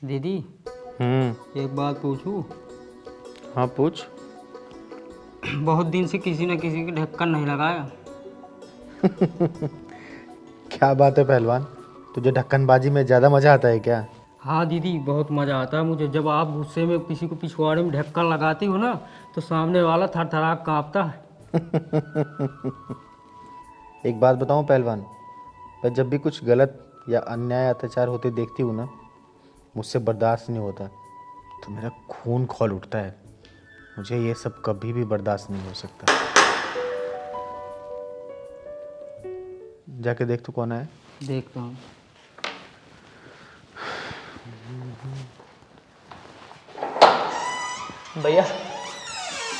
दीदी एक बात पूछूं? हाँ पूछ। बहुत दिन से किसी न किसी के ढक्कन नहीं लगाया। क्या बात है पहलवान, तुझे ढक्कनबाजी में ज़्यादा मज़ा आता है क्या? हाँ दीदी, बहुत मज़ा आता है मुझे। जब आप गुस्से में किसी को पिछवाड़े में ढक्कन लगाती हो ना, तो सामने वाला थरथरा काँपता है। एक बात बताऊं पहलवान, मैं जब भी कुछ गलत या अन्याय अत्याचार होते देखती हूँ ना, मुझसे बर्दाश्त नहीं होता, तो मेरा खून खौल उठता है। मुझे ये सब कभी भी बर्दाश्त नहीं हो सकता। जाके देख तो कौन है। देखता हूँ। भैया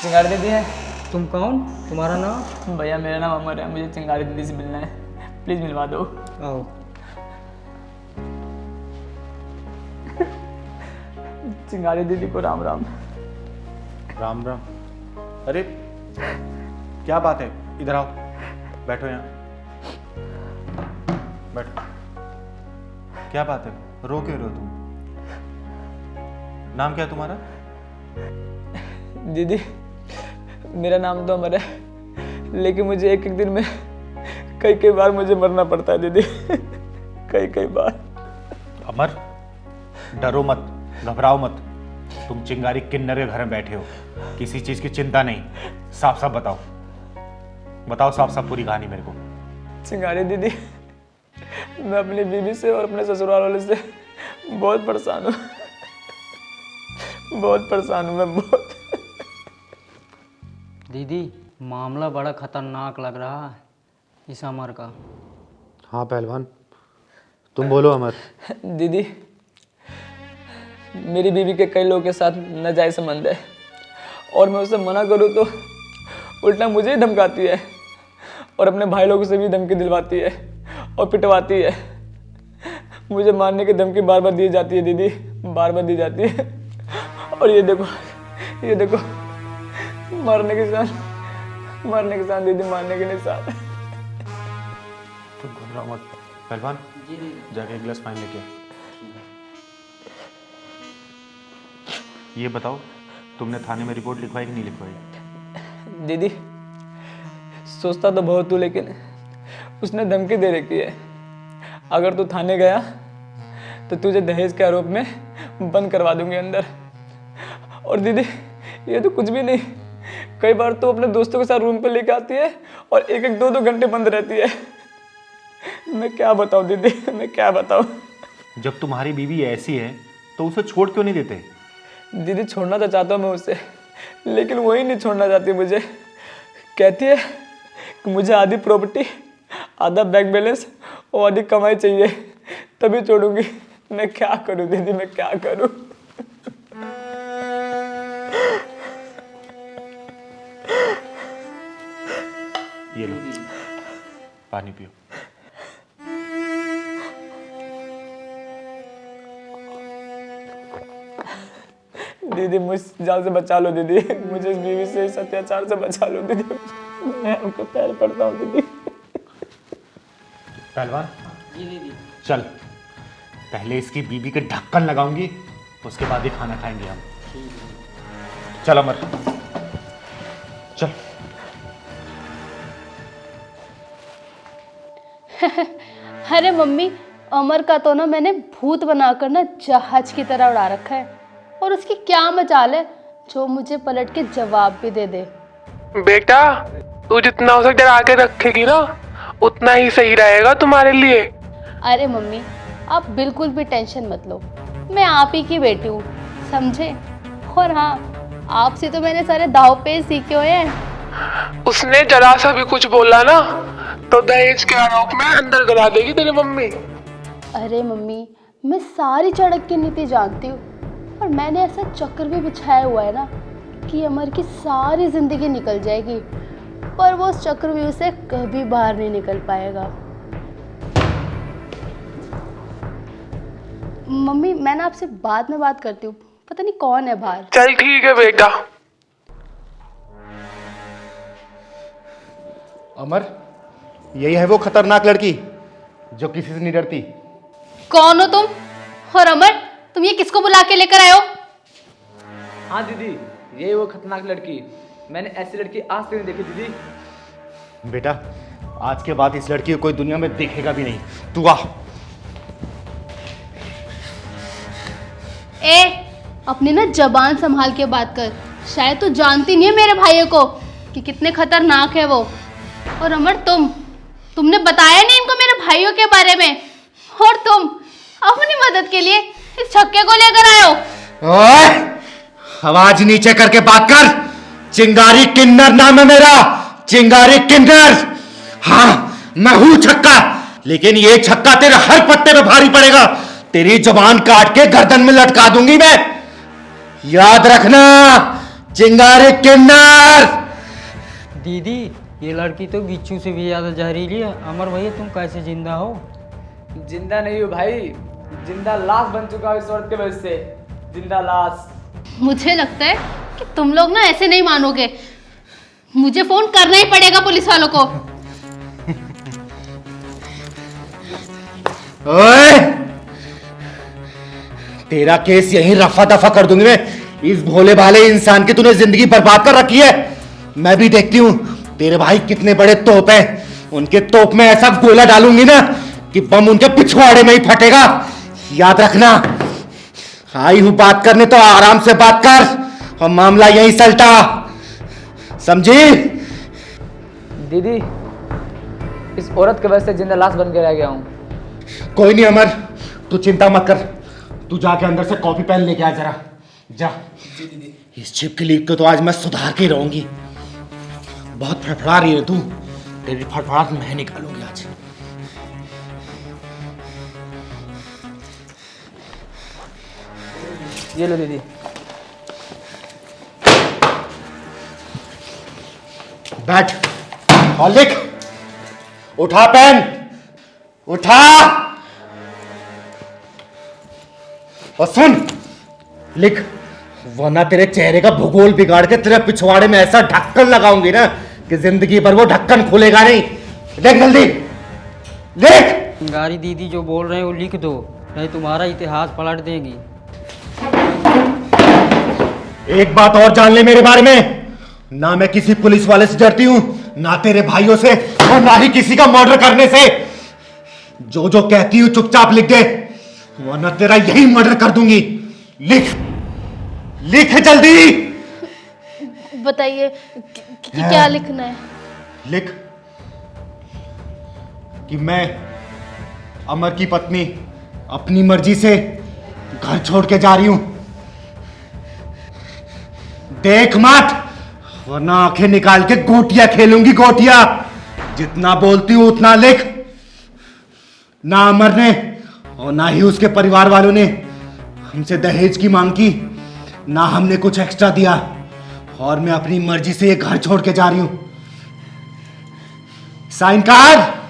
चिंगारी दीदी है। तुम कौन? तुम्हारा नाम? भैया मेरा नाम अमर है, मुझे चिंगारी दीदी से मिलना है, प्लीज़ मिलवा दो। आओ। चिंगारी दीदी को राम राम। राम राम। अरे क्या बात है, इधर आओ, बैठो यहाँ, बैठो। क्या बात है, रो क्यों रहे हो तुम? नाम क्या है तुम्हारा? दीदी मेरा नाम तो अमर है, लेकिन मुझे एक एक दिन में कई कई बार मुझे मरना पड़ता है दीदी। कई कई बार। अमर, डरो मत, घबराओ मत। तुम चिंगारी किन्नर के घर में बैठे हो, किसी चीज की चिंता नहीं। साफ साफ बताओ, बताओ साफ साफ पूरी कहानी मेरे को। चिंगारी दीदी, मैं अपनी बीवी से और अपने ससुराल वाले से बहुत परेशान हूँ। बहुत परेशान हूँ मैं, बहुत। दीदी मामला बड़ा खतरनाक लग रहा है इस अमर का। हाँ पहलवान, तुम बोलो अमर। दीदी मेरी बीवी के कई लोगों के साथ नाजायज संबंध है, और मैं उसे मना करूँ तो उल्टा मुझे ही धमकाती है, और अपने भाई लोगों से भी धमकी दिलवाती है और पिटवाती है। मुझे मारने की धमकी बार बार दी जाती है दीदी, बार बार दी जाती है। और ये देखो, ये देखो, मारने के निशान, मारने के निशान दीदी, मारने के निशान। तुम घबराओ मत पहलवान, जाके एक गिलास पानी लेके आ। ये बताओ, तुमने थाने में रिपोर्ट लिखवाई कि नहीं लिखवाई? दीदी सोचता तो बहुत हूँ, लेकिन उसने धमकी दे रखी है, अगर तू थाने गया तो तुझे दहेज के आरोप में बंद करवा दूंगी अंदर। और दीदी ये तो कुछ भी नहीं, कई बार तो अपने दोस्तों के साथ रूम पे लेके आती है और एक एक दो दो घंटे बंद रहती है। मैं क्या बताऊँ दीदी, मैं क्या बताऊँ। जब तुम्हारी बीवी ऐसी है तो उसे छोड़ क्यों नहीं देते? दीदी छोड़ना तो चाहता हूँ मैं उसे, लेकिन वही नहीं छोड़ना चाहती मुझे। कहती है कि मुझे आधी प्रॉपर्टी, आधा बैंक बैलेंस और आधी कमाई चाहिए, तभी छोड़ूंगी। मैं क्या करूँ दीदी, मैं क्या करूँ। ये लो पानी पियो। दीदी मुझ जाल से बचा लो दीदी, मुझे इस बीवी से, इस अत्याचार से बचा लो दीदी। मैं उनके पैर पड़ता हूँ दीदी। पहलवान जी दीदी। चल, पहले इसकी बीबी के ढक्कन लगाऊंगी, उसके बाद ही खाना खाएंगे हम। चल अमर, चल। अरे मम्मी, अमर का तो ना मैंने भूत बनाकर ना जहाज की तरह उड़ा रखा है, और उसकी क्या मजाल है जो मुझे पलट के जवाब भी दे दे। बेटा तू जितना उसे डरा के रखेगी ना, उतना ही सही रहेगा तुम्हारे लिए। अरे मम्मी आप बिल्कुल भी टेंशन मत लो, मैं आप ही की बेटी हूँ, समझे। और हाँ, आपसे तो मैंने सारे दाव पेच सीखे हुए हैं। उसने जरा सा भी कुछ बोला ना तो दहेज के आरोप में अंदर गला देगी तेरी मम्मी। अरे मम्मी मैं सारी चड़क की नीति जानती हूँ, और मैंने ऐसा चक्र भी बिछाया हुआ है ना कि अमर की सारी जिंदगी निकल जाएगी, पर वो उस चक्रव्यूह से कभी बाहर नहीं निकल पाएगा। मम्मी मैं ना आपसे बाद में बात करती हूँ, पता नहीं कौन है बाहर। चल ठीक है बेटा। अमर, यही है वो खतरनाक लड़की जो किसी से नहीं डरती। कौन हो तुम? और अमर तुम तुम ये किसको बुला के लेकर आए हो? हाँ दीदी, ये वो खतरनाक लड़की, मैंने ऐसी लड़की आज तक नहीं देखी दीदी। बेटा, आज के बाद इस लड़की को कोई दुनिया में देखेगा भी नहीं। तू आ। अपनी ना जबान संभाल के बात कर। शायद तू जानती नहीं है मेरे भाइयों को कि कितने खतरनाक है वो। और अमर, तुमने बताया नहीं इनको मेरे भाइयों के बारे में, और तुम अपनी मदद के लिए इस छक्के को लेकर आए हो। ओए, आवाज नीचे करके बात कर। चिंगारी किन्नर नाम है मेरा, चिंगारी किन्नर। हाँ, मैं हूं छक्का, लेकिन ये छक्का तेरे हर पत्ते पे भारी पड़ेगा। तेरी जुबान काट के गर्दन में लटका दूंगी मैं, याद रखना। चिंगारी किन्नर। दीदी, ये लड़की तो बिच्छू से भी ज़्यादा जहरीली है। अमर भैया, तुम कैसे जिंदा हो? जिंदा नहीं हूँ भाई, जिंदा लाश बन चुका हूँ इस औरत के वजह से, जिंदा लाश। मुझे लगता है कि तुम लोग ना ऐसे नहीं मानोगे। मुझे फोन करना ही पड़ेगा पुलिस वालों को। ओए, तेरा केस यहीं रफा दफा कर दूंगी मैं। इस भोले भाले इंसान की तूने जिंदगी बर्बाद कर रखी है। मैं भी देखती हूँ तेरे भाई कितने बड़े तोप हैं। उनके तोप में ऐसा गोला डालूंगी ना कि बम उनके पिछवाड़े में ही फटेगा, याद रखना। आई हूं बात करने तो आराम से बात कर, और मामला यहीं सलटा, समझी? दीदी, इस औरत की वजह से जिंदा लाश बन के रह गया हूँ। कोई नहीं अमर, तू चिंता मत कर। तू जाके अंदर से कॉपी पेन लेके आ जरा, जा। इस चिपकी लीक को तो आज मैं सुधार के रहूंगी। बहुत फड़फड़ा रही है तू, तेरी फड़फड़ाहट मैं निकालूंगी आज। ये लो दीदी। बैठ और लिख। उठा पेन, उठा। और सुन, लिख, वरना तेरे चेहरे का भूगोल बिगाड़ के तेरे पिछवाड़े में ऐसा ढक्कन लगाऊंगी ना कि जिंदगी भर वो ढक्कन खुलेगा नहीं। लिख जल्दी, लिख। चिंगारी दीदी जो बोल रहे हैं वो लिख दो, नहीं तुम्हारा इतिहास पलट देंगी। एक बात और जान ले मेरे बारे में, ना मैं किसी पुलिस वाले से डरती हूं, ना तेरे भाइयों से, और ना ही किसी का मर्डर करने से। जो जो कहती हूं चुपचाप लिख दे, वरना तेरा यही मर्डर कर दूंगी। लिख, लिख जल्दी। बताइए क्या लिखना है? लिख कि मैं अमर की पत्नी अपनी मर्जी से घर छोड़ के जा रही हूं। देख मत, वरना आंखें निकाल के गोटियां खेलूंगी, गोटियां। जितना बोलती हूं उतना लिख। ना अमर ने और ना ही उसके परिवार वालों ने हमसे दहेज की मांग की, ना हमने कुछ एक्स्ट्रा दिया, और मैं अपनी मर्जी से ये घर छोड़ के जा रही हूं। साइन कर।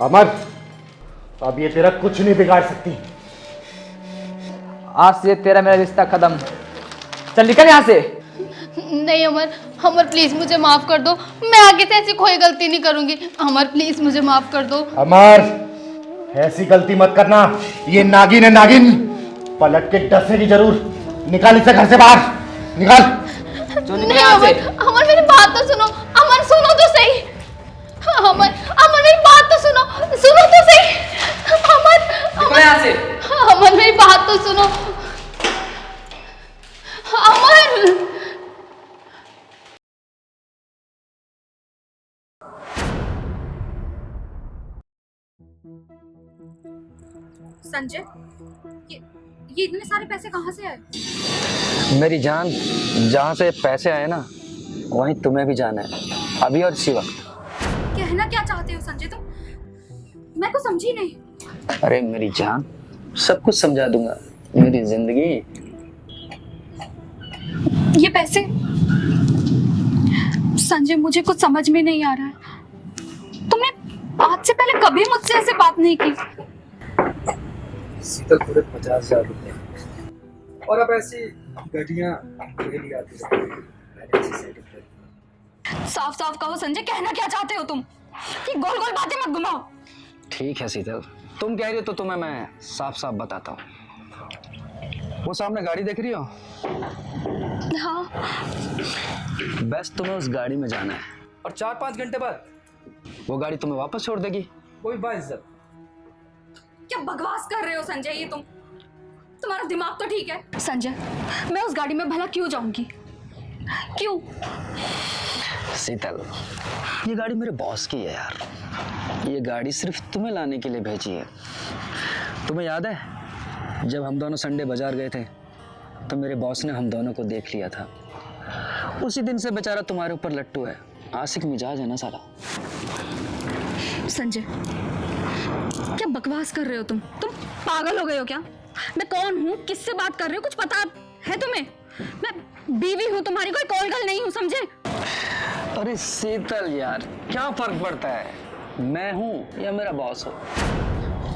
अमर, अब ये तेरा कुछ नहीं बिगाड़ सकती। आज से तेरा मेरा रिश्ता खत्म। चल निकल यहाँ से। नहीं अमर, अमर प्लीज मुझे माफ कर दो। मैं आगे से ऐसी कोई गलती नहीं करूंगी। अमर प्लीज मुझे माफ कर दो। अमर, ऐसी गलती मत करना। ये नागिन है, नागिन। पलट के डसेगी जरूर। निकाल इसे घर से बाहर, निकाल। नहीं अमर, अमर मेरी बात तो सुनो। अमर सुनो तो सही। अमर, अमर मेरी बात तो सुनो, सुनो तो सही। अमर, निकल यहाँ से। अमर मेरी बात तो सुनो। अमर, संजय, ये इतने सारे पैसे कहाँ से आए? मेरी जान, जहाँ से पैसे आए ना वहीं तुम्हें भी जाना है, अभी और इसी वक्त। कहना क्या चाहते हो संजय तुम? मैं को समझी नहीं। अरे मेरी जान, सब कुछ समझा दूंगा। मेरी जिंदगी। ये पैसे संजय, मुझे कुछ समझ में नहीं आ रहा है। तुमने आज से पहले कभी मुझसे ऐसे बात नहीं की। सीधा पूरे 50,000 रुपए, और अब ऐसी घटिया आती है। साफ साफ कहो संजय, कहना क्या चाहते हो तुम? ये गोल गोल बातें मत घुमाओ। ठीक है शीतल, तुम कह रही हो तो तुम्हें मैं साफ साफ बताता हूँ। वो सामने गाड़ी देख रही हो? हाँ। बस तुम्हें उस गाड़ी में जाना है और 4-5 घंटे बाद वो गाड़ी तुम्हें वापस छोड़ देगी। कोई बाइज्जत। क्या बकवास कर रहे हो संजय? ये तुम्हारा दिमाग तो ठीक है? संजय, मैं उस गाड़ी में भला क्यों जाऊंगी? क्यों? शीतल, ये गाड़ी मेरे बॉस की है यार। ये गाड़ी सिर्फ तुम्हें लाने के लिए भेजी है। तुम्हें याद है जब हम दोनों संडे बाजार गए थे तो मेरे बॉस ने हम दोनों को देख लिया था। उसी दिन से बेचारा तुम्हारे ऊपर लट्टू है। आशिक मिजाज है ना सारा। संजय, क्या बकवास कर रहे हो तुम पागल हो गए हो क्या? मैं कौन हूँ, किससे बात कर रहे हो, कुछ पता है तुम्हें? मैं बीवी हूँ तुम्हारी, कोई कॉलगर्ल नहीं हूँ, समझे? अरे शीतल यार, क्या फर्क पड़ता है मैं हूँ या मेरा बॉस हो?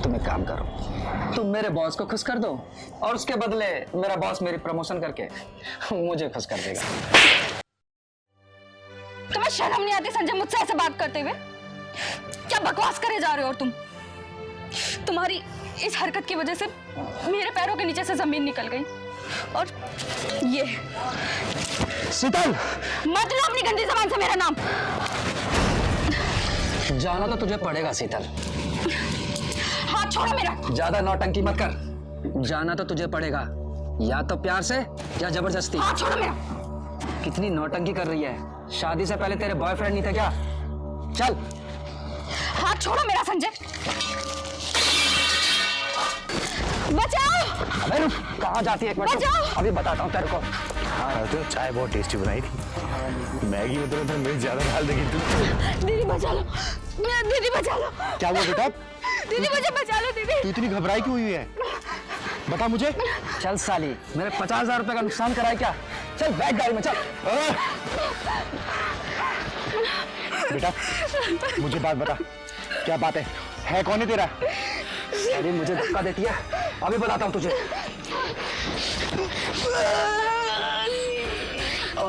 तुम एक काम करो, तुम मेरे बॉस को खुश कर दो और उसके बदले मेरा बॉस मेरी प्रमोशन करके मुझे खुश कर देगा। तुम्हें शर्म नहीं आती संजय मुझसे ऐसे बात करते हुए? क्या बकवास करे जा रहे हो? और तुम्हारी इस हरकत की वजह से मेरे पैरों के नीचे से जमीन निकल गई। और ये शीतल, मत लो अपनी गंदी जबान से मेरा नाम। जाना तो तुझे पड़ेगा शीतल। हाथ छोड़ो मेरा। ज्यादा नौटंकी मत कर। जाना तो तुझे पड़ेगा, या तो प्यार से या जबरदस्ती। हाथ छोड़ो मेरा। कितनी नौटंकी कर रही है? शादी से पहले तेरे बॉयफ्रेंड नहीं थे क्या? चल। हाथ छोड़ो मेरा संजय। बचाओ। अबे रुक, कहाँ जाती है? एक मिनट बचाओ। अभी बताता हूँ तेरे को। हाँ तो चाय बहुत टेस्टी बनाई थी। मैगी में तो मिर्च ज्यादा डाल देगी तू। दीदी बचा लो, दीदी बचा लो। क्या हुआ बेटा? दीदी मुझे बचा लो दीदी। तू इतनी घबराई क्यों हुई है? बता मुझे। चल साली, मेरे 50,000 रुपए का नुकसान कराए क्या? चल बैठ गाड़ी में, चल। बेटा मुझे बात बता, क्या बात है कौन है तेरा? अरे मुझे धक्का देती है, अभी बताता हूँ तुझे।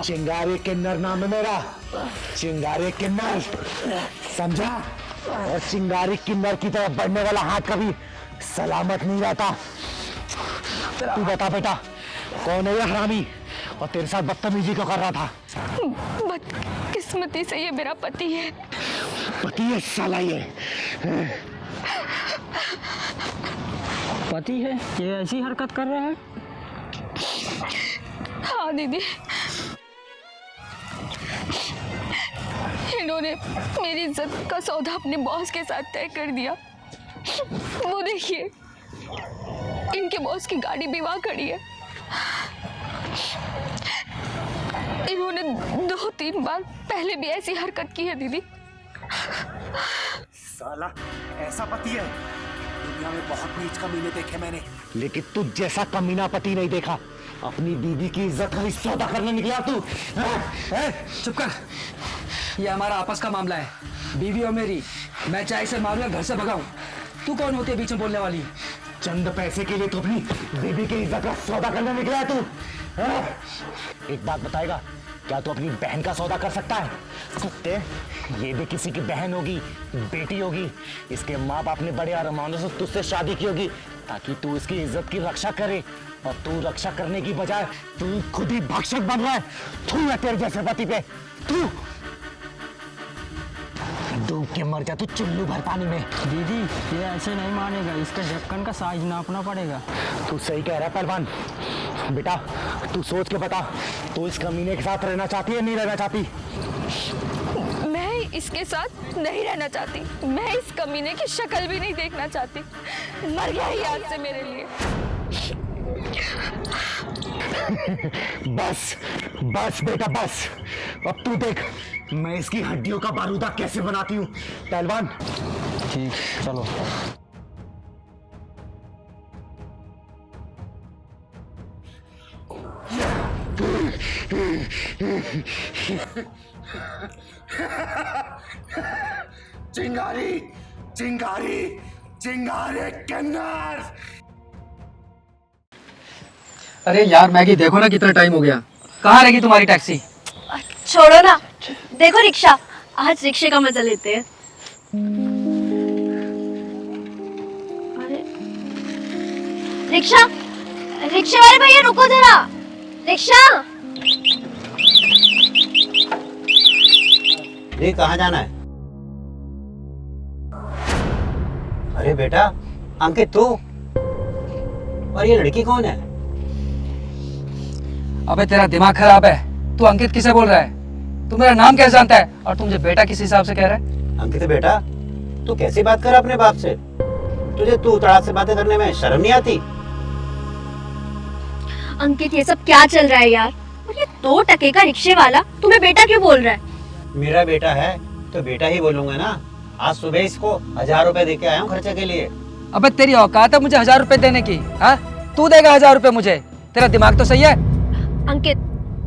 चिंगारी किन्नर नाम है मेरा, चिंगारी किन्नर, समझा? और चिंगारी किन्नर की तरफ बढ़ने वाला हाथ कभी सलामत नहीं रहता। तू बता बेटा, कौन है ये हरामी और तेरे साथ बदतमीजी क्यों कर रहा था? बदकिस्मती से ये मेरा पति है। पति है साला ये? पति है? ये ऐसी हरकत कर रहा है? हाँ दीदी, इन्होंने मेरी इज्जत का सौदा अपने बॉस के साथ तय कर दिया। वो देखिए, इनके बॉस की गाड़ी भी वहां खड़ी है। इन्होंने 2-3 बार पहले भी ऐसी हरकत की है दीदी। साला ऐसा पति है? दुनिया में बहुत नीच कमीने देखे मैंने, लेकिन तू जैसा कमीना पति नहीं देखा। अपनी बीवी की इज्जत का सौदा करने निकला तू। चुप कर, ये हमारा आपस का मामला है, बीवी और मेरी। मैं चाहे इसे मारूं या घर से भगाऊं। तू कौन होती है बीच में बोलने वाली? चंद पैसे के लिए तो अपनी बीवी की इज्जत का सौदा करने निकला है तू। एक बात बताएगा, क्या तू अपनी बहन का सौदा कर सकता है? कुत्ते, ये भी किसी की बहन होगी, बेटी होगी। इसके माँ बाप ने बड़े अरमानों से तुझसे शादी की होगी ताकि तू इसकी इज्जत की रक्षा करे, और तू रक्षा करने की बजाय तू खुद ही भक्षक बन रहा है। तू है तेरे जैसे पति पे। तू डूब के मर जा तू चुल्लू भर पानी में। दीदी ये ऐसे नहीं मानेगा, इसका ढक्कन का साइज नापना पड़ेगा। तू सही कह रहा है पहलवान। बेटा तू सोच के बता, तू इस कमीने के साथ रहना चाहती है नहीं रहना चाहती? मैं इसके साथ नहीं रहना चाहती। मैं इस कमीने की शक्ल भी नहीं देखना चाहती। मर गया ही आज से मेरे लिए। बस बस बेटा बस, अब तू देख मैं इसकी हड्डियों का बारूदा कैसे बनाती हूँ। पहलवान ठीक, चलो। चिंगारी चिंगारी चिंगारी किन्नर। अरे यार मैगी, देखो ना कितना टाइम हो गया। कहाँ रहेगी तुम्हारी टैक्सी? छोड़ो ना, देखो रिक्शा, आज रिक्शे का मजा लेते हैं। अरे रिक्शा, रिक्शे वाले भैया रुको जरा, रिक्शा। ये कहाँ जाना है? अरे बेटा अंकित तू, और ये लड़की कौन है? अबे तेरा दिमाग खराब है, तू अंकित किसे बोल रहा है? तू मेरा नाम कैसे जानता है और तू मुझे बेटा किस हिसाब से कह रहा है? अंकित बेटा तू कैसी बात कर अपने बाप से? तुझे तू तड़ाक से बातें करने में शर्म नहीं आती? अंकित ये सब क्या चल रहा है यार? और ये 2 टके का रिक्शे वाला तुम्हें बेटा क्यों बोल रहा है? मेरा बेटा है तो बेटा ही बोलूंगा ना। आज सुबह इसको 1000 रुपए दे के आया हूँ खर्चे के लिए। अबे तेरी औकात है मुझे 1000 रुपए देने की? हाँ, तू देगा 1000 रुपए मुझे? तेरा दिमाग तो सही है? अंकित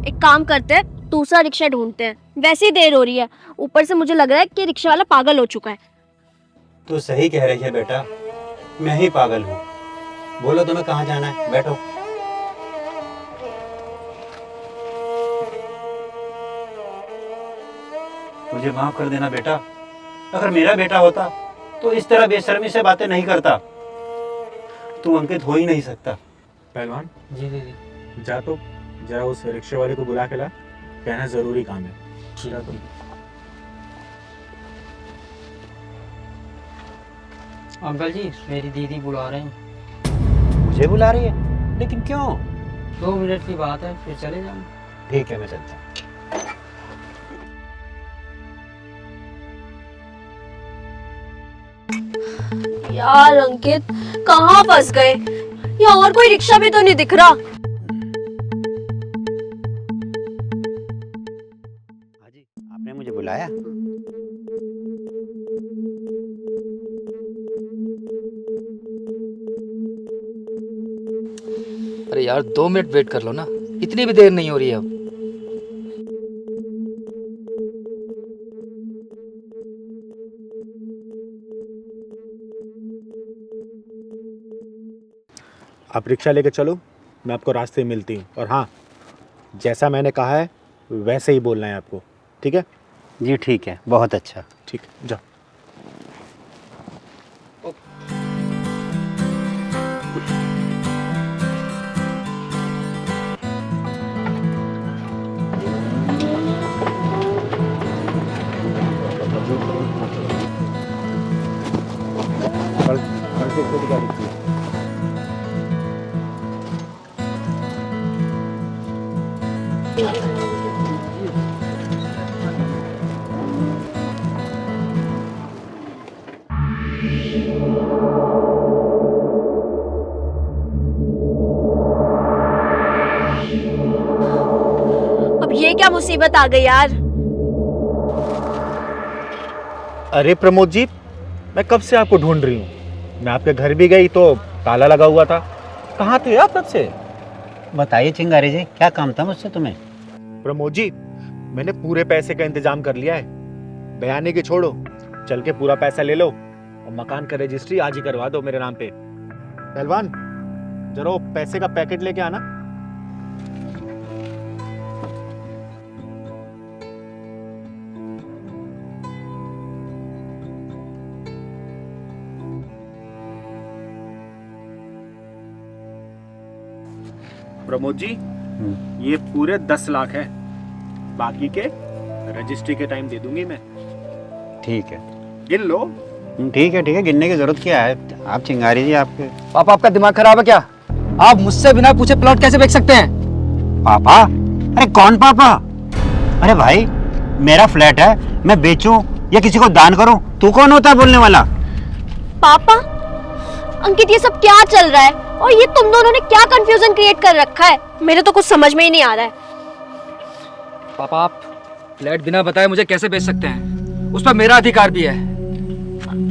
एक काम करते हैं, दूसरा रिक्शा ढूंढते हैं, वैसे ही देर हो रही है, ऊपर से मुझे लग रहा है कि रिक्शा वाला पागल हो चुका है। तू सही कह रही है बेटा, मैं ही पागल हूँ। बोलो तुम्हें कहाँ जाना है, बैठो। मुझे माफ कर देना बेटा, अगर मेरा बेटा होता तो इस तरह बेशर्मी से बातें नहीं करता। तू अंकित हो ही नहीं सकता। पहलवान जी दीदी। जा तो जरा उस रिक्शे वाले को बुला के ला, कहना जरूरी काम है। ठीक है। अंकल जी मेरी दीदी बुला रहे हैं। मुझे बुला रही है? लेकिन क्यों? 2 मिनट की बात है, फिर चले जाऊँ। ठीक है मैं चलता हूँ। यार अंकित कहाँ फंस गए? यहाँ और कोई रिक्शा भी तो नहीं दिख रहा। हाजी आपने मुझे बुलाया? अरे यार 2 मिनट वेट कर लो ना, इतनी भी देर नहीं हो रही है अब। आप रिक्शा लेके चलो, मैं आपको रास्ते में मिलती हूँ। और हाँ, जैसा मैंने कहा है वैसे ही बोलना है आपको, ठीक है? जी ठीक है, बहुत अच्छा। ठीक है, जाओ। कल से खुद गाड़ी की। अब ये क्या मुसीबत आ गई यार? अरे प्रमोद जी, मैं कब से आपको ढूंढ रही हूँ। मैं आपके घर भी गई तो ताला लगा हुआ था। कहाँ थे आप कब से? बताइए चिंगारी जी, क्या काम था मुझसे तुम्हें? प्रमोद जी, मैंने पूरे पैसे का इंतजाम कर लिया है। बयानी की छोड़ो, चल के पूरा पैसा ले लो और मकान का रजिस्ट्री आज ही करवा दो मेरे नाम पे। पहलवान जरा वो पैसे का पैकेट लेके आना। प्रमोद जी, ये पूरे 10 लाख है, बाकी के रजिस्ट्री के टाइम दे दूंगी मैं। ठीक है, गिन लो। ठीक है, गिनने की जरूरत क्या है? आप चिंगारी जी आपके पापा आपका दिमाग खराब है क्या? आप मुझसे बिना पूछे प्लॉट कैसे बेच सकते हैं? पापा? अरे कौन पापा? अरे भाई मेरा फ्लैट है, मैं बेचूं या किसी को दान करूं, तू कौन होता है बोलने वाला? पापा, अंकित ये सब क्या चल रहा है? और ये तुम दोनों ने क्या कंफ्यूजन क्रिएट कर रखा है? मेरे तो कुछ समझ में ही नहीं आ रहा है। पापा आप फ्लैट बिना बताए मुझे कैसे बेच सकते हैं? उस पर मेरा अधिकार भी है।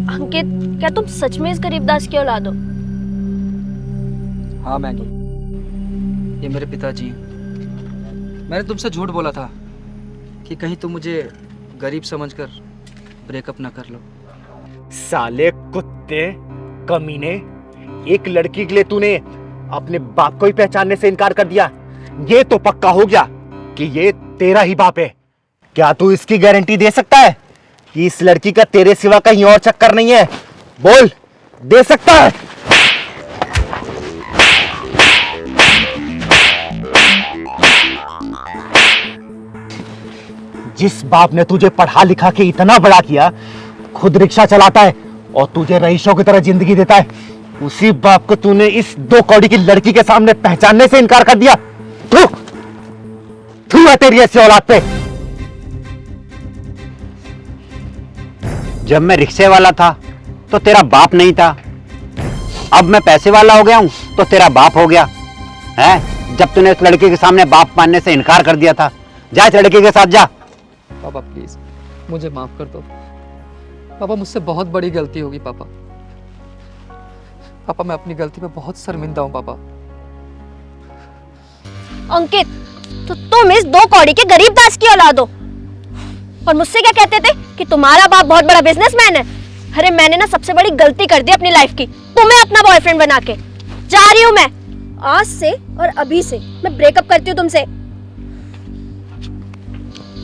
अंकित, क्या तुम सच में इस गरीबदास की औलाद हो? हाँ मैगी, ये मेरे पिताजी। मैंने तुमसे झूठ बोला था कि कहीं तुम मुझे गरीब समझकर ब्रेकअप ना कर लो। साले कुत्ते कमीने, एक लड़की के लिए तूने अपने बाप को ही पहचानने से इनकार कर दिया। ये तो पक्का हो गया कि ये तेरा ही बाप है। क्या तू इसकी गारंटी दे सकता है कि इस लड़की का तेरे सिवा कहीं और चक्कर नहीं है? बोल, दे सकता है? जिस बाप ने तुझे पढ़ा लिखा के इतना बड़ा किया, खुद रिक्शा चलाता है और तुझे रईसों की तरह जिंदगी देता है, उसी बाप को तूने इस 2 कौड़ी की लड़की के सामने पहचानने से इनकार कर दिया। थू थू है तेरी ऐसी औलाद पे। जब मैं रिक्शे वाला था तो तेरा बाप नहीं था, अब मैं पैसे वाला हो गया हूं तो तेरा बाप हो गया है। जब तूने उस लड़के के सामने बाप मानने से इनकार कर दिया था, जा इस लड़के के साथ जा। पापा प्लीज मुझे माफ कर दो पापा, मुझसे बहुत बड़ी गलती होगी पापा। पापा मैं अपनी गलती पे बहुत शर्मिंदा हूँ पापा। अंकित, तो तुम इस 2 कौड़ी के गरीब दास की औलाद हो और मुझसे क्या कहते थे कि तुम्हारा बाप बहुत बड़ा बिजनेसमैन है। अरे मैंने ना सबसे बड़ी गलती कर दी अपनी लाइफ की, तुम्हें अपना बॉयफ्रेंड बना के। जा रही हूँ मैं, आज से और अभी से मैं ब्रेकअप करती हूँ तुमसे।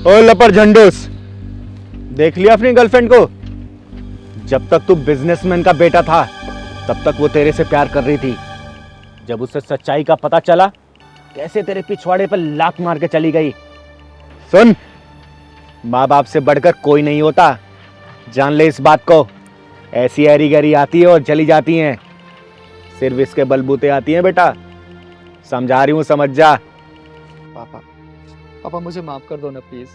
ओ लपर झंडूस, देख लिया अपनी गर्लफ्रेंड को? जब तक तू बिजनेसमैन का बेटा था तब तक वो तेरे से प्यार कर रही थी। जब उसे सच्चाई का पता चला, कैसे तेरे पिछवाड़े पर लात मार के चली गई। सुन, माँ बाप से बढ़कर कोई नहीं होता, जान ले इस बात को। ऐसी हरी गरी आती है और चली जाती हैं, सिर्फ इसके बलबूते आती हैं बेटा। समझा रही हूँ, समझ जा। पापा पापा मुझे माफ कर दो ना प्लीज,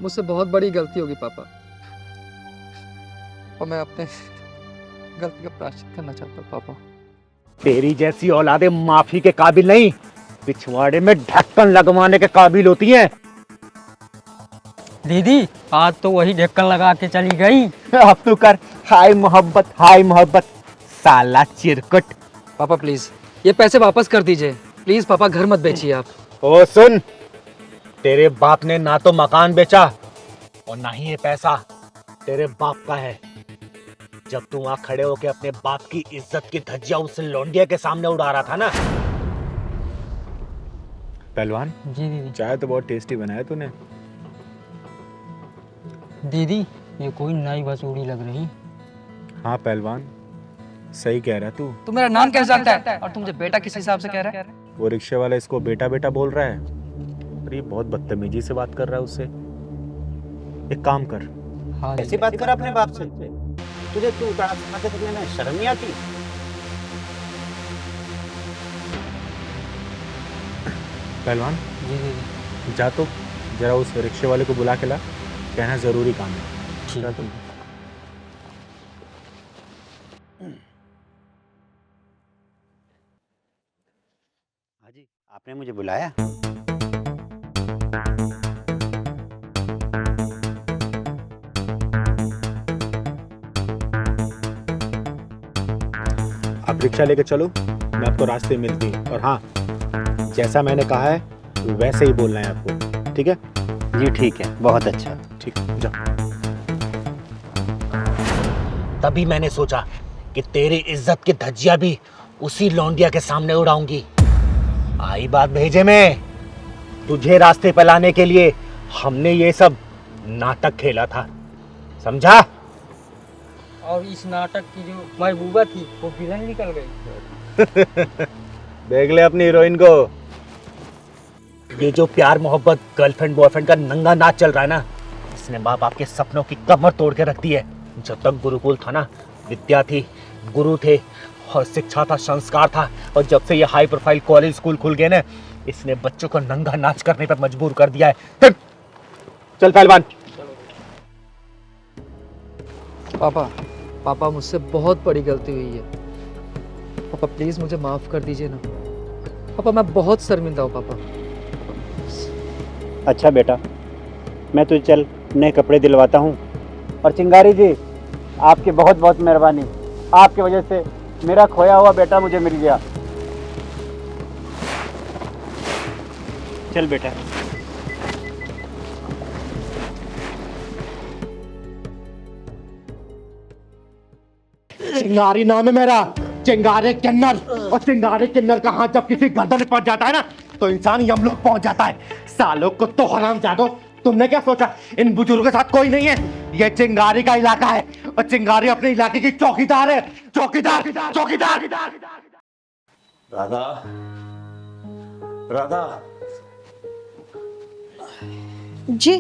मुझसे बहुत बड़ी गलती होगी पापा, और मैं अपने गलती का प्रायश्चित करना चाहता हूँ पापा। तेरी जैसी औलादे माफी के काबिल नहीं, पिछवाड़े में ढक्कन लगवाने के काबिल होती हैं। दीदी आज तो वही ढक्कन लगा के चली गई। अब तू कर हाय मोहब्बत, हाय मोहब्बत, साला चिरकुट। पापा प्लीज ये पैसे वापस कर दीजिए प्लीज पापा, घर मत बेचिए आप। ओ सुन, तेरे बाप ने ना तो मकान बेचा और ना ही ये पैसा तेरे बाप का है। जब तू वहां खड़े होके अपने बाप की इज्जत की धज्जियां उस लौंडिया के सामने उड़ा रहा था ना। पहलवान जी दीदी। चाय तो बहुत टेस्टी बनाया तूने। दीदी ये कोई नई बसूड़ी लग रही। हाँ पहलवान, सही कह रहा तू। तू मेरा नाम कैसे जानता है और तू मुझे बेटा किस हिसाब से कह रहा है? वो रिक्शे वाला इसको बेटा बेटा बोल रहा है और ये बहुत बदतमीजी से बात कर रहा है उससे। एक काम कर, हाँ ऐसी बात कर अपने बाप से, तुझे तू उतार के करने में शर्म नहीं आती? पहलवान जी दीदी। जा तो जरा उस रिक्शे वाले को बुला के ला, कहना जरूरी काम है। ठीक है। हाँ जी, आपने मुझे बुलाया? आप रिक्शा लेके चलो, मैं आपको रास्ते में मिलती। और हाँ, जैसा मैंने कहा है वैसे ही बोलना है आपको, ठीक है? जी ठीक है, बहुत अच्छा। ठीक है, जाओ। तभी मैंने सोचा कि तेरी इज्जत की धज्जियां भी उसी लौंडिया के सामने उड़ाऊंगी। आई बात भेजे में, तुझे रास्ते पे लाने के लिए हमने ये सब नाटक खेला था, समझा? और इस नाटक की जो महबूबा थी वो विलन निकल गई। देख ले अपनी हीरोइन को। ये जो प्यार मोहब्बत गर्लफ्रेंड बॉयफ्रेंड का नंगा नाच चल रहा है ना, इसने माँ बाप के सपनों की कमर तोड़ के रख दी है। जब तक गुरुकुल था ना, विद्या थी, गुरु थे और शिक्षा था, संस्कार था। और जब से ये हाई प्रोफाइल कॉलेज स्कूल खुल गए ना, इसने बच्चों को नंगा नाच करने पर मजबूर कर दिया है। चल पहलवान। पापा पापा मुझसे बहुत बड़ी गलती हुई है पापा, प्लीज मुझे माफ कर दीजिए ना पापा, मैं बहुत शर्मिंदा हूँ पापा। अच्छा बेटा, मैं तुझे चल नए कपड़े दिलवाता हूँ। और चिंगारी जी, आपकी बहुत बहुत मेहरबानी, आपकी वजह से मेरा खोया हुआ बेटा मुझे मिल गया। चल बेटा। चिंगारी नाम है मेरा, चिंगारे किन्नर। और चिंगारे किन्नर का हाथ जब किसी गर्दन में पहुंच जाता है ना, तो इंसान यमलोक पहुंच जाता है। सालों को तो हराम जादो, तुमने क्या सोचा इन बुजुर्गों के साथ कोई नहीं है? ये चिंगारी का इलाका है और चिंगारी अपने इलाके की चौकीदार है। चौकीदार चौकीदार। राधा, राधा। जी।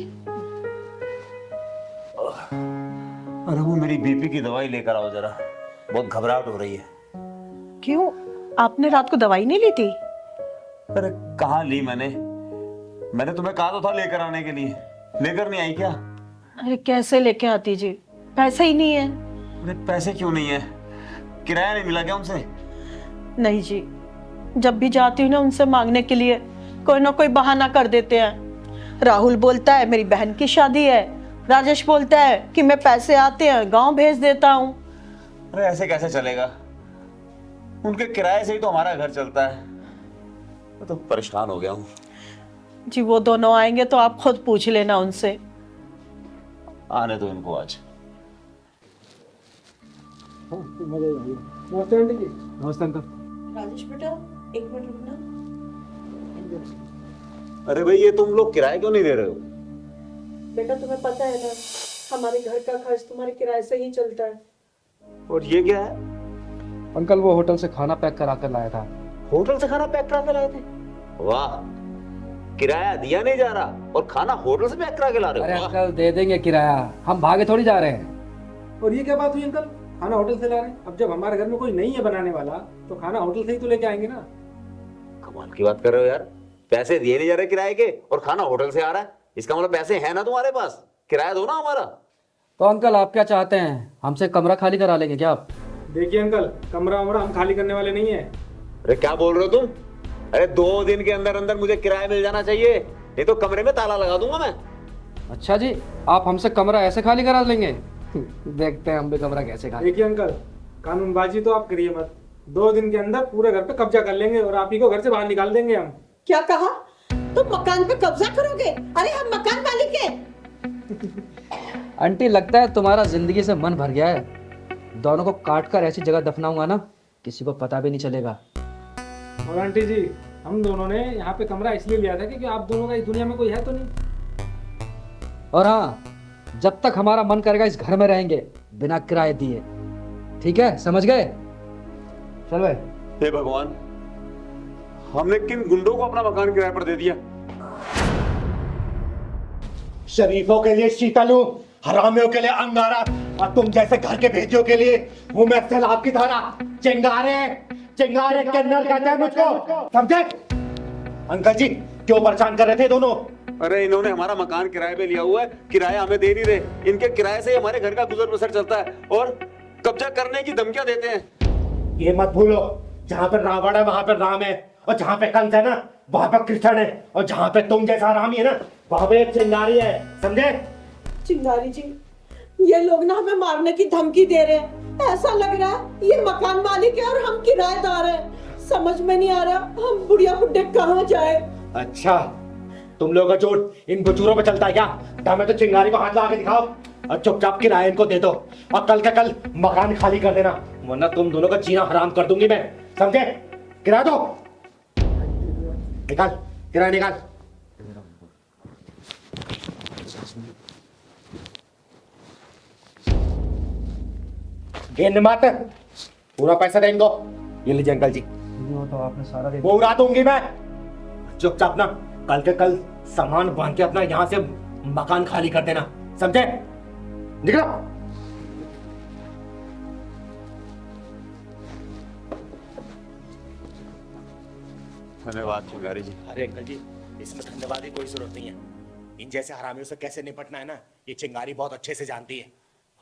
अरे वो मेरी बीपी की दवाई लेकर आओ जरा, बहुत घबराहट हो रही है। क्यों, आपने रात को दवाई नहीं ली थी? अरे कहाँ ली मैंने तुम्हें कहा तो था लेकर आने के लिए, लेकर नहीं आई क्या? अरे कैसे लेके आती जी, पैसे ही नहीं है। अरे पैसे क्यों नहीं है? किराया नहीं मिला क्या उनसे? नहीं जी, जब भी जाती हूँ ना उनसे मांगने के लिए कोई ना कोई बहाना कर देते हैं। राहुल बोलता है मेरी बहन की शादी है, राजेश बोलता है कि मैं पैसे आते हैं गांव भेज देता हूँ। अरे ऐसे कैसे चलेगा? उनके किराए से ही तो हमारा घर चलता है। मैं तो परेशान हो गया हूँ। जी वो दोनों आएंगे तो आप खुद पूछ लेना उनसे। आने दो इनको आज। नमस्ते आंटी जी। नमस्ते अंकल। राजेश बेटा एक मिनट रुकना। अरे भाई ये तुम लोग किराया क्यों नहीं दे रहे हो? बेटा तुम्हें पता है ना, हमारे घर का खर्च तुम्हारे किराए से ही चलता है। और ये क्या है? अंकल वो होटल से खाना पैक करा कर लाया था। होटल से खाना पैक करा के लाए थे? वाह, किराया दिया नहीं जा रहा और खाना होटल से पैक करा के ला रहे हो। अरे अंकल दे देंगे किराया, हम भागे थोड़ी जा रहे हैं। और ये क्या बात हुई अंकल, खाना होटल से ला रहे हैं? अब जब हमारे घर में कोई नहीं है बनाने वाला तो खाना होटल से ही तो लेके आएंगे ना। कमाल की बात कर रहे हो यार, पैसे दिए नहीं जा रहे किराए के और खाना होटल से आ रहा है। इसका मतलब पैसे हैं ना तुम्हारे पास, किराया दो ना हमारा। तो अंकल आप क्या चाहते हैं, हमसे कमरा खाली करा लेंगे क्या आप? देखिए अंकल, कमरा वमरा हम खाली करने वाले नहीं है। अरे क्या बोल रहे हो तुम? अरे 2 दिन के अंदर अंदर मुझे किराया मिल जाना चाहिए, नहीं तो कमरे में ताला लगा दूंगा मैं। अच्छा जी, आप हमसे कमरा ऐसे खाली करा लेंगे? देखते हैं हम भी कमरा कैसे खाली। देखिए अंकल, कानूनबाजी तो आप करिए मत। 2 दिन के अंदर पूरे घर पे कब्जा कर लेंगे और आप ही को घर से बाहर निकाल देंगे हम। क्या कहा? तुम मकान पे कब्जा करोगे? अरे हम मकान मालिक हैं। आंटी लगता है तुम्हारा जिंदगी से मन भर गया है। दोनों को काट कर ऐसी जगह दफनाऊंगा ना, किसी को पता भी नहीं चलेगा। और आंटी जी, हम दोनों ने यहाँ पे कमरा इसलिए लिया था क्योंकि आप दोनों का इस दुनिया में कोई है तो नहीं। और हाँ, जब तक हमारा मन करेगा इस घर में रहेंगे बिना किराए दिए। ठीक है, समझ गए? चल भाई। हे भगवान, हमने किन गुंडों को अपना मकान किराए पर दे दिया? शरीफों के लिए शीतलू, हरामियों के लिए अंगारा और तुम जैसे घर के भेजियों के लिए वो मैं सैलाब की तरह। चिंगारे चिंगारे किन्नर कहते हैं मुझको, समझे? अंकल जी क्यों परेशान कर रहे थे दोनों? अरे इन्होंने हमारा मकान किराए पे लिया हुआ है, किराया हमें दे नहीं रहे। इनके किराए से ही हमारे घर का गुजर बसर चलता है और कब्जा करने की धमकियां देते हैं। ये मत भूलो, जहाँ पे रावण है वहां पे राम है, और जहाँ पे कंस है ना वहां पे कृष्ण है, और जहाँ पे तुम जैसा हरामी है ना वहां पे एक चिंगारी है, समझे? चिंगारी जी, ये लोग ना हमें मारने की धमकी दे रहे हैं। ऐसा लग रहा है ये मकान मालिक है और हम किराएदार हैं। समझ में नहीं आ रहा हम बुढ़िया बुड्ढे कहाँ जाए। अच्छा, तुम लोगों का जोर इन बुजुर्गों पे चलता है क्या? हमें तो चिंगारी को हाथ लगा के दिखाओ और चुपचाप किराया इनको दे दो और कल का कल मकान खाली कर देना, वरना तुम दोनों का जीना हराम कर दूंगी मैं, समझे? किराया दो, निकाल किराया निकाल। मत, पूरा पैसा देंगे। ये लीजिए अंकल जी। तो आपने सारा दे वो उड़ा दूंगी मैं। चुपचाप ना कल के कल सामान बांध के अपना यहाँ से मकान खाली कर देना, समझे? निकलो। धन्यवाद चिंगारी जी। अरे अंकल जी, इसमें धन्यवाद की कोई जरूरत नहीं है। इन जैसे हरामियों से कैसे निपटना है ना, ये चिंगारी बहुत अच्छे से जानती है।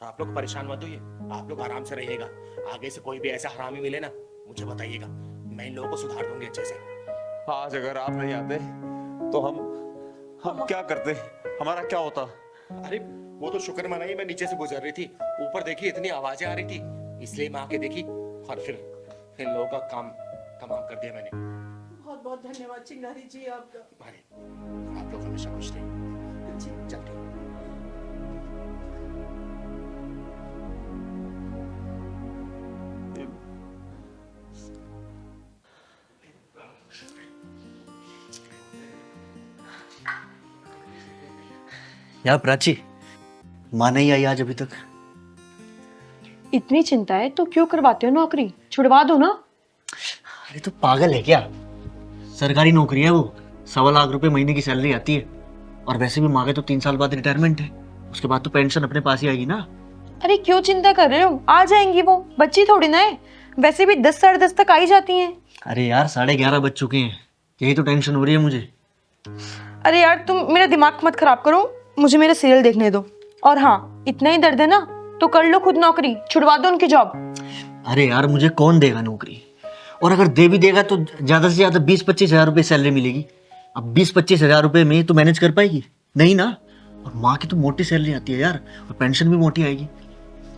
और आप लोग परेशान मत होइए, आप लोग आराम से रहिएगा। आगे से कोई भी ऐसा हरामी मिले ना मुझे बताइएगा, मैं इन लोगों को सुधार दूंगी अच्छे से। आज अगर आप नहीं आते तो हम क्या करते, हमारा क्या होता? अरे वो तो शुक्र मनाइए, मैं नीचे से गुजर रही थी, ऊपर देखी इतनी आवाजें आ रही थी, इसलिए मैं आके देखी और फिर इन लोगों का काम तमाम कर दिया मैंने। बहुत बहुत धन्यवाद चिंगारी जी आपका। अरे आप लोग हमेशा खुश रहिए। चलते। यार प्राची, माँ नहीं आई आज अभी तक। इतनी चिंता है तो क्यों करवाते हो नौकरी? छुड़वा दो ना। अरे तो पागल है क्या? सरकारी नौकरी है वो, 1.25 लाख रुपए महीने की सैलरी आती है। और वैसे भी माँ के तो 3 साल बाद रिटायरमेंट है, उसके बाद तो पेंशन अपने पास ही आएगी ना। अरे क्यों चिंता कर रहे हो, आ जाएंगी वो, बच्ची थोड़ी ना है। वैसे भी 10 साढ़े 10 तक आ ही जाती हैं। अरे यार 11:30 बज चुके हैं, यही तो टेंशन हो रही है मुझे। अरे यार तुम मेरा दिमाग मत खराब करो, मुझे मेरे सीरियल देखने दो। और हाँ, इतना ही दर्द है ना तो कर लो खुद नौकरी, छुड़वा दो उनकी जॉब। अरे यार मुझे कौन देगा नौकरी, और अगर दे भी देगा तो ज्यादा से ज्यादा 20-25 हजार रुपये सैलरी मिलेगी। अब 20-25 हजार रुपये में तो मैनेज कर पाएगी नहीं ना। और माँ की तो मोटी सैलरी आती है यार, और पेंशन भी मोटी आएगी।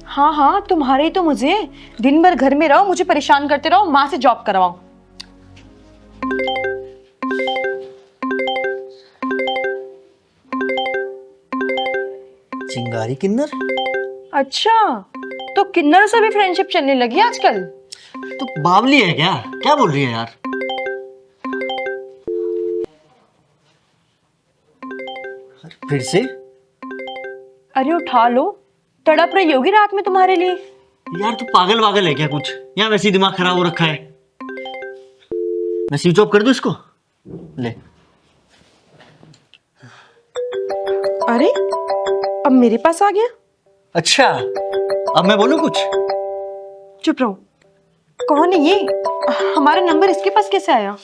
हाँ हाँ, तुम्हारे ही तो मुझे, दिन भर घर में रहो, मुझे परेशान करते रहो, माँ से जॉब करवाओ। चिंगारी किन्नर? अच्छा, तो किन्नरों से भी फ्रेंडशिप चलने लगी आजकल। तो बावली है क्या? क्या बोल रही है यार? फिर से? अरे उठा लो, तड़प रही होगी रात में तुम्हारे लिए। यार तू पागल वागल है क्या कुछ? यहाँ वैसे ही दिमाग खराब हो रखा है। मैं स्विच ऑफ कर दूं इसको? ले। अरे अब मेरे पास आ गया। अच्छा, अब मैं बोलूं कुछ? चुप रहो। कौन है ये? हमारा नंबर इसके पास कैसे आया?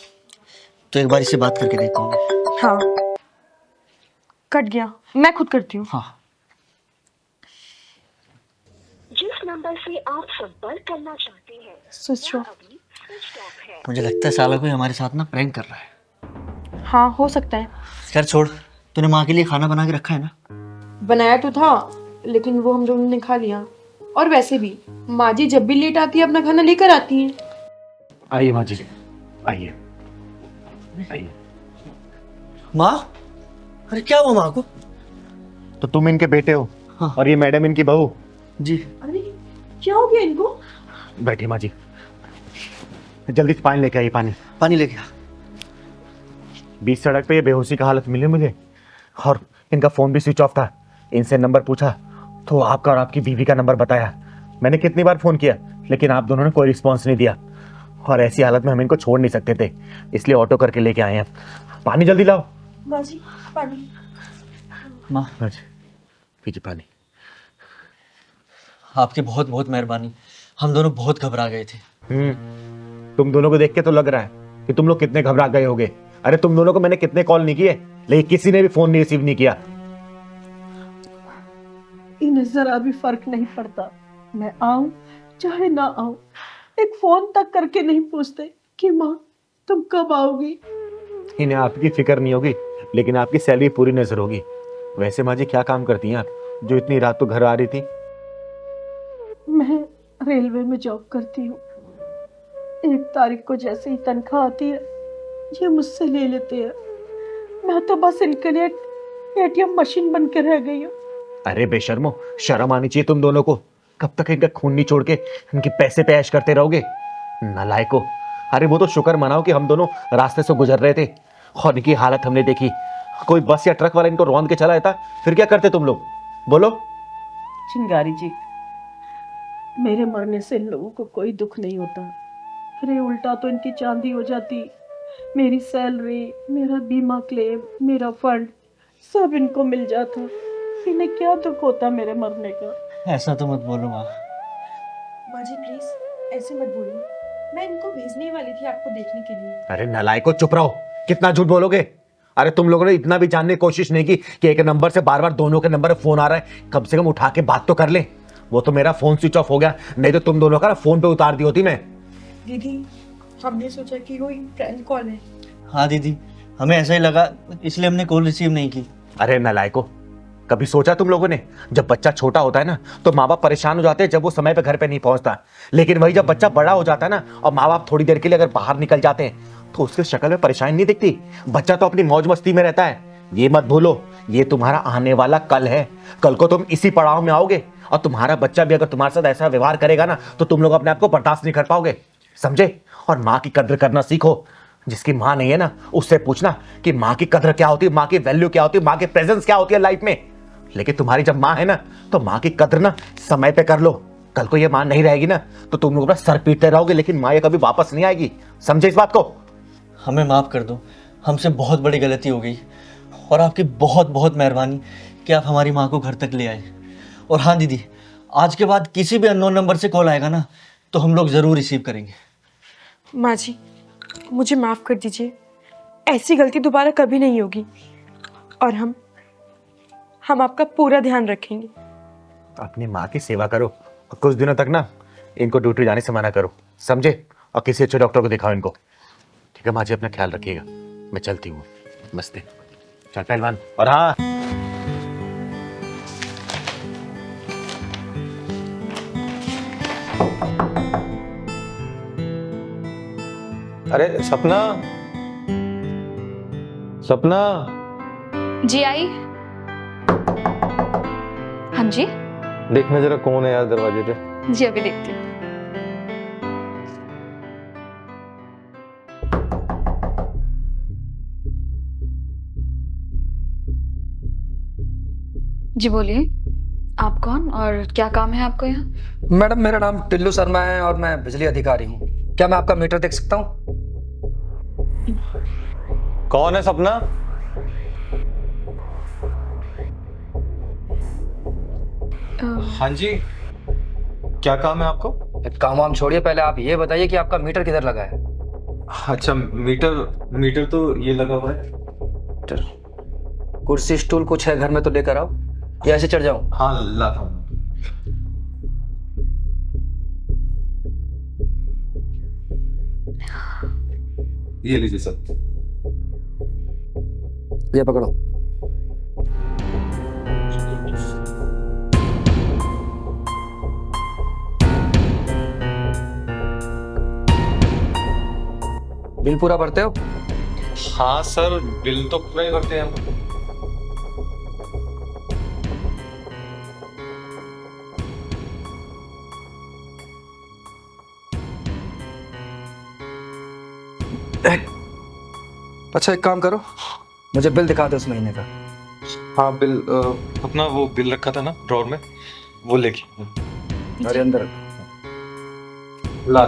तो एक बार इससे बात करके देखता हूँ। हाँ, कट गया, मैं खुद करती हूँ। हाँ। जिस नंबर से आप संपर्क करना चाहते हैं स्विच ऑफ। मुझे लगता है साला कोई हमारे साथ ना प्रैंक कर रहा है। हाँ हो सकता है। खैर छोड़, तूने माँ के लिए खाना बना के रखा है ना? बनाया तो था, लेकिन वो हम दोनों ने खा लिया। और वैसे भी माँ जी जब भी लेट आती है अपना खाना लेकर आती हैं। आइए माँ जी, आइए आइए। माँ? अरे क्या हुआ माँ को? तो तुम इनके बेटे हो? हाँ। और ये मैडम इनकी बहू? जी। अरे क्या हो गया इनको? बैठिए माँ जी, जल्दी से पानी लेके आइए। पानी लेके आ। बीच सड़क पे ये बेहोशी का हालत मिली मुझे, और इनका फोन भी स्विच ऑफ था। इनसे नंबर पूछा तो आपका और आपकी बीवी का नंबर बताया। मैंने कितनी बार फोन किया, लेकिन आप दोनों ने कोई रिस्पॉन्स नहीं दिया। और ऐसी हालत में हम इनको छोड़ नहीं सकते थे, इसलिए ऑटो करके लेके आए हैं। पानी जल्दी लाओ। माँ जी पानी। माँ पीछे पानी। आपकी बहुत बहुत मेहरबानी, हम दोनों बहुत घबरा गए थे। तुम दोनों को देख के तो लग रहा है कि तुम लोग कितने घबरा गए होगे। अरे तुम दोनों को मैंने कितने कॉल नहीं किए, लेकिन किसी ने भी फोन नहीं रिसीव नहीं किया। इन्हें जरा भी फर्क नहीं पड़ता, मैं आऊं चाहे ना आऊं, एक फोन तक करके नहीं पूछते कि माँ तुम कब आओगी। इन्हें आपकी फिक्र नहीं होगी, लेकिन आपकी सैलरी पूरी नजर होगी। वैसे माँ जी क्या काम करती हैं आप, जो इतनी रात तो घर आ रही थी? मैं रेलवे में जॉब करती हूँ। 1 तारीख को जैसे ही तनख्वाह आती है ये मुझसे ले लेते हैं। मैं तो बस इनके लिए एटीएम मशीन बन के रह गई हूँ। अरे बेशर्मो, शर्म आनी चाहिए तुम दोनों को। कब तक इनका खून नहीं छोड़ के इनके पैसे पे ऐश करते रहोगे? नालायको। अरे वो तो शुक्र मनाओ कि हम दोनों रास्ते से गुजर रहे थे और इनकी हालत हमने देखी। कोई बस या ट्रक वाला इनको रौंद के चला जाता, फिर क्या करते तुम लोग? बोलो। चिंगारी जी, मेरे मरने से इन लोगों को कोई दुख नहीं होता। अरे उल्टा तो इनकी चांदी हो जाती। मेरी सैलरी, मेरा बीमा क्लेम, मेरा फंड सब इनको मिल जाता। इन्हें क्या दुख होता मेरे मरने का? ऐसा तो मत बोलो माँ। माँ जी प्लीज ऐसे मत बोलिए, मैं इनको भेजने वाली थी आपको देखने के लिए। अरे नालायको, चुप रहो। कितना झूठ बोलोगे? अरे तुम लोगों ने इतना भी जानने की कोशिश नहीं की कि एक नंबर से बार बार दोनों के नंबर पे फोन आ रहा है, कम से कम उठा के बात तो कर ले। वो तो मेरा फोन स्विच ऑफ हो गया, नहीं तो तुम दोनों का ना फोन पे उतार दी होती मैं। दीदी हमने सोचा कि वो प्रैंक कॉल है। हाँ दीदी, हमें ऐसा ही लगा, इसलिए हमने कॉल रिसीव नहीं की। अरे नालायको, कभी सोचा तुम लोगों ने जब बच्चा छोटा होता है ना तो माँ बाप परेशान हो जाते हैं जब वो समय पे घर पे नहीं पहुंचता, लेकिन वही जब बच्चा बड़ा हो जाता है ना और माँ बाप थोड़ी देर के लिए अगर बाहर निकल जाते हैं तो उसके शक्ल में परेशानी नहीं दिखती। बच्चा तो अपनी मौज मस्ती में रहता है। ये मत भूलो, ये तुम्हारा आने वाला कल है। कल को तुम इसी पड़ाव में आओगे और तुम्हारा बच्चा भी अगर तुम्हारे साथ ऐसा व्यवहार करेगा ना तो तुम लोग अपने आप को बर्दाश्त नहीं कर पाओगे, समझे? और माँ की कद्र करना सीखो। जिसकी माँ नहीं है ना उससे पूछना कि माँ की कद्र क्या होती है, माँ की वैल्यू क्या होती है, माँ की प्रेजेंस क्या होती है लाइफ में। लेकिन तुम्हारी जब माँ है ना, तो माँ की कद्र ना समय पे कर लो। कल को ये माँ नहीं रहेगी ना, तो तुम लोग अपना सर पीटते रहोगे, लेकिन माँ ये कभी वापस नहीं आएगी। समझे इस बात को? हमें माफ़ कर दो, हमसे बहुत बड़ी गलती हो गई। और आपकी बहुत बहुत मेहरबानी कि आप हमारी माँ को घर तक ले आए। और हाँ दीदी, आज के बाद किसी भी अननोन नंबर से कॉल आएगा ना, तो हम लोग ज़रूर रिसीव करेंगे। माँ जी, मुझे माफ़ कर दीजिए, ऐसी गलती दोबारा कभी नहीं होगी। और हम आपका पूरा ध्यान रखेंगे। अपनी माँ की सेवा करो और कुछ दिनों तक ना इनको ड्यूटी जाने से मना करो, समझे? और किसी अच्छे डॉक्टर को दिखाओ इनको। ठीक है माँ जी, अपना ख्याल रखिएगा। मैं चलती हूँ। नमस्ते। चल पहलवान। और हाँ, अरे सपना, सपना। जी आई। हाँ जी। देखना जरा कौन है यार दरवाजे पे। जी अभी देखती हूँ। जी बोलिए, आप कौन और क्या काम है आपको यहाँ? मैडम मेरा नाम टिल्लू शर्मा है और मैं बिजली अधिकारी हूँ। क्या मैं आपका मीटर देख सकता हूँ? कौन है सपना? हाँ जी, क्या काम है आपको? काम वाम छोड़िए, पहले आप ये बताइए कि आपका मीटर किधर लगा है? अच्छा, मीटर तो ये लगा हुआ है। कुर्सी स्टूल कुछ है घर में तो लेकर आओ, या ऐसे चढ़ जाऊं? हाँ लाता हूँ। ये लीजिए सर। ये पकड़ो। बिल पूरा भरते हो? हाँ सर, बिल तो पूरा ही भरते हैं हम। अच्छा एक काम करो, मुझे बिल दिखा दो उस महीने का। हाँ बिल, अपना वो बिल रखा था ना ड्रॉर में, वो लेके। अरे अंदर ला।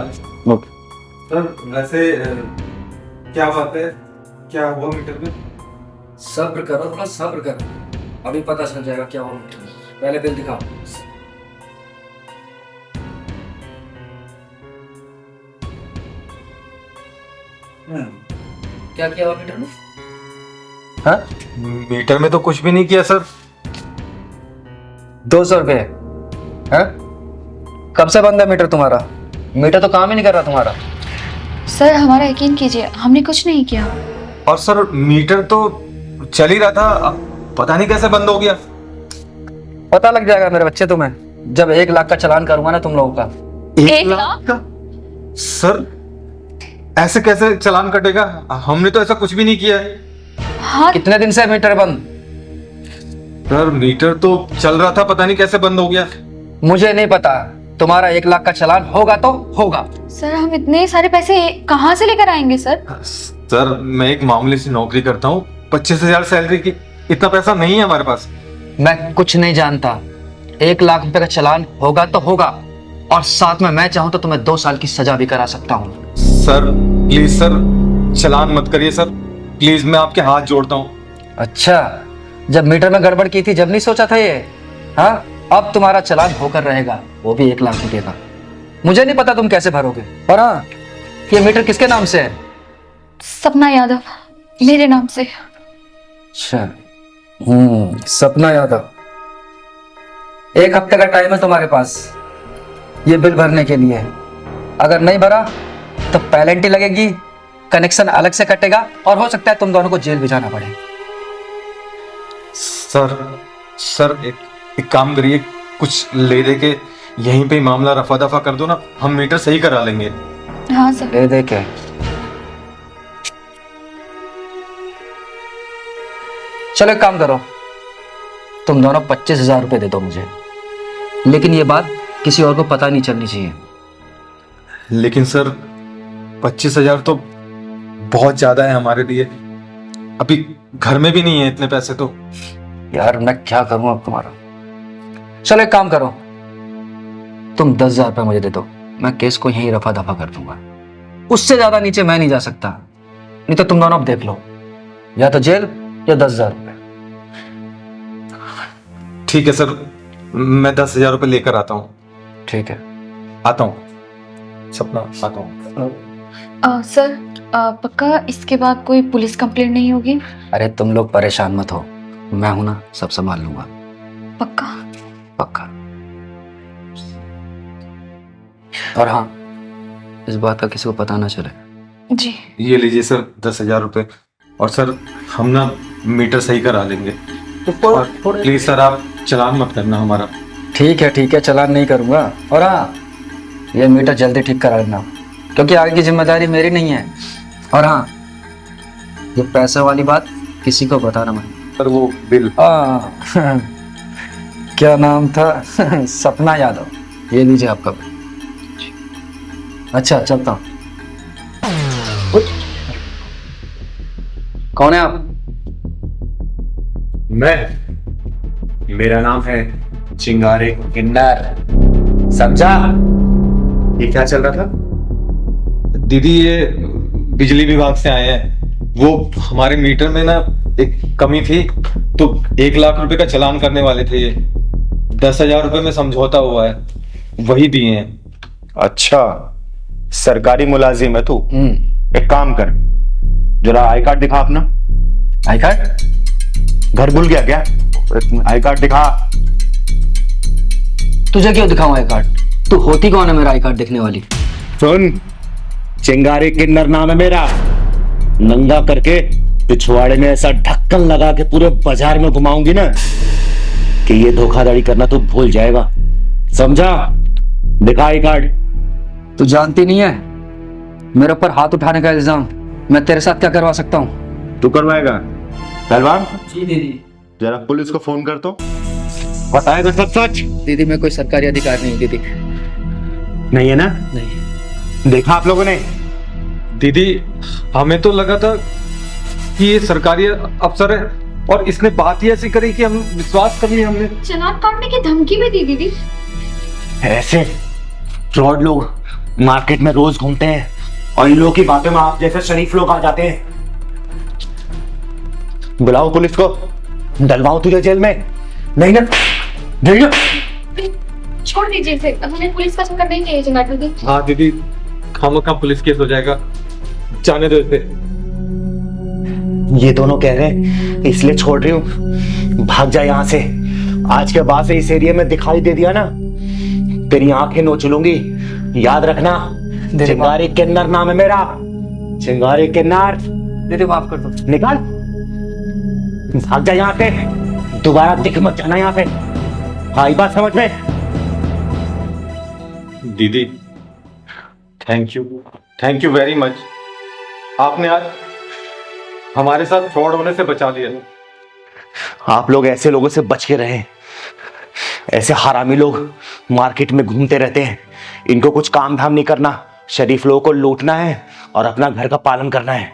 सर वैसे क्या बात है, क्या हुआ मीटर में? सब्र करो, थोड़ा सब्र करो, अभी पता चल जाएगा क्या हुआ मीटर में। पहले बिल दिखाओ। क्या किया हुआ मीटर में? हाँ? मीटर में तो कुछ भी नहीं किया सर। 200 रुपये है? कब से बंद है मीटर तुम्हारा? मीटर तो काम ही नहीं कर रहा तुम्हारा। सर हमारा यकीन कीजिए, हमने कुछ नहीं किया। और सर मीटर तो चल ही रहा था, अब पता नहीं कैसे बंद हो गया। पता लग जाएगा मेरे बच्चे तुम्हें, जब 1 लाख का चालान करूंगा ना तुम लोगों का। 1 लाख का? सर ऐसे कैसे चालान कटेगा? हमने तो ऐसा कुछ भी नहीं किया है। हाँ। कितने दिन से मीटर बंद? सर मीटर तो चल रहा था, पता नहीं कैसे बंद हो गया। मुझे नहीं पता, तुम्हारा 1 लाख का चालान होगा तो होगा। सर हम इतने सारे पैसे कहाँ से लेकर आएंगे सर? सर मैं एक मामूली सी नौकरी करता हूँ, 25,000 सैलरी की, इतना पैसा नहीं है हमारे पास। मैं कुछ नहीं जानता, 1 लाख रुपए का चालान होगा तो होगा, और साथ में मैं चाहूँ तो तुम्हें 2 साल की सजा भी करा सकता हूँ। सर प्लीज सर, चालान मत करिए सर, प्लीज, मैं आपके हाथ जोड़ता हूँ। अच्छा, जब मीटर में गड़बड़ की थी जब नहीं सोचा था ये? हाँ, अब तुम्हारा चालान होकर रहेगा, वो भी 1 लाख रुपए का। मुझे नहीं पता तुम कैसे भरोगे। और हाँ, ये मीटर किसके नाम से है? सपना यादव, मेरे नाम से। अच्छा, सपना यादव। 1 हफ्ते का टाइम है तुम्हारे पास ये बिल भरने के लिए। अगर नहीं भरा तो पेनल्टी लगेगी, कनेक्शन अलग से कटेगा, और हो सकता है तुम दोनों को जेल भी जाना पड़े। सर एक काम करिए, कुछ ले दे के यहीं पे मामला रफा दफा कर दो ना, हम मीटर सही करा लेंगे। हाँ सर। ले दे के चलो एक काम करो, तुम दोनों 25,000 रुपए दे दो मुझे, लेकिन ये बात किसी और को पता नहीं चलनी चाहिए। लेकिन सर 25,000 तो बहुत ज्यादा है हमारे लिए, अभी घर में भी नहीं है इतने पैसे तो। यार मैं क्या करूं अब तुम्हारा। चलो एक काम करो, तुम 10,000 रुपये मुझे दे दो, मैं केस को यहीं रफा दफा कर दूंगा। उससे ज्यादा नीचे मैं नहीं जा सकता, नहीं तो तुम दोनों अब देख लो, या तो जेल या 10,000 रुपये। ठीक है सर, मैं 10,000 रुपये लेकर आता हूँ। ठीक है, आता हूँ सपना, आता हूँ। सर पक्का इसके बाद कोई पुलिस कंप्लेंट नहीं होगी? अरे तुम लोग परेशान मत हो, मैं हूं ना, सब संभाल लूंगा। पक्का? पक्का। और हाँ, इस बात का किसी को पता ना चले। जी। ये लीजिए सर 10,000 रुपये, और सर हम ना मीटर सही करा लेंगे। और प्लीज सर आप चालान मत करना हमारा। ठीक है, चालान नहीं करूंगा। और हाँ, ये मीटर जल्दी ठीक करा लेना, क्योंकि आगे की जिम्मेदारी मेरी नहीं है। और हाँ, ये पैसे वाली बात किसी को बताना मत। सर वो बिल, क्या नाम था? सपना यादव। ये लीजिए आपका बिल। अच्छा चलता हूँ। कौन है आप? मेरा नाम है चिंगारे किन्नर, समझा? ये क्या चल रहा था? दीदी ये बिजली विभाग से आए हैं, वो हमारे मीटर में ना एक कमी थी, तो 1 लाख रुपए का चालान करने वाले थे। ये 10,000 रुपए में समझौता हुआ है, वही दिए हैं। अच्छा, सरकारी मुलाजिम है तू? एक काम कर, जरा आई कार्ड दिखा अपना। I card? घर भूल गया क्या? आई कार्ड दिखा। तुझे क्यों दिखाऊं आई कार्ड? तू होती कौन है मेरा आई कार्ड देखने वाली? सुन, चिंगारी किन्नर नाम है मेरा। नंगा करके पिछवाड़े में ऐसा ढक्कन लगा के पूरे बाजार में घुमाऊंगी ना कि ये धोखाधड़ी करना तो भूल जाएगा, समझा? दिखा आई कार्ड। तू जानती नहीं है मेरे ऊपर हाथ उठाने का इल्जाम मैं तेरे साथ क्या करवा सकता हूँ? तू करवाएगा? पहलवान जी दीदी। जरा पुलिस को फोन कर, तो बताएगा सब सच। दीदी मैं कोई सरकारी अधिकारी नहीं। दीदी नहीं है ना? नहीं। देखा आप लोगों ने? दीदी हमें तो लगा था कि ये सरकारी अफसर है, और इसने बात ही ऐसी करी कि हम विश्वास कर लिया हमने। चालान काटने की धमकी भी दी दीदी। ऐसे फ्रॉड लोग मार्केट में रोज घूमते हैं, और इन लोगों की बातों में आप जैसे शरीफ लोग आ जाते हैं। बुलाओ पुलिस को, डलवाओ तुझे जेल में। नहीं ना, नहीं ना। छोड़ दीजिए इसे, हमें पुलिस का चक्कर नहीं चाहिए चिंगारी दीदी। हाँ दीदी, खामखा पुलिस केस हो जाएगा, जाने दो इसे। ये दोनों कह रहे हैं इसलिए छोड़ रही हूँ, भाग जा यहाँ से। आज के बाद से इस एरिया में दिखाई दे दिया ना, तेरी आंखें नोच लूंगी, याद रखना। चिंगारी किन्नर नाम है मेरा, चिंगारी किन्नर। दीदी माफ कर दो। निकाल, भाग जा यहाँ से, दोबारा दिख मत जाना यहाँ पे। आई बात समझ में? दीदी थैंक यू वेरी मच, आपने आज हमारे साथ फ्रॉड होने से बचा लिया। आप लोग ऐसे लोगों से बच के रहें। ऐसे हरामी लोग मार्केट में घूमते रहते हैं, इनको कुछ काम धाम नहीं करना, शरीफ लोगों को लूटना है और अपना घर का पालन करना है।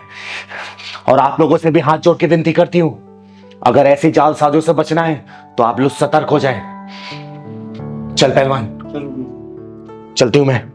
और आप लोगों से भी हाथ जोड़ के विनती करती हूँ, अगर ऐसी जालसाजों से बचना है तो आप लोग सतर्क हो जाएं। चल पहलवान, चलती हूँ मैं।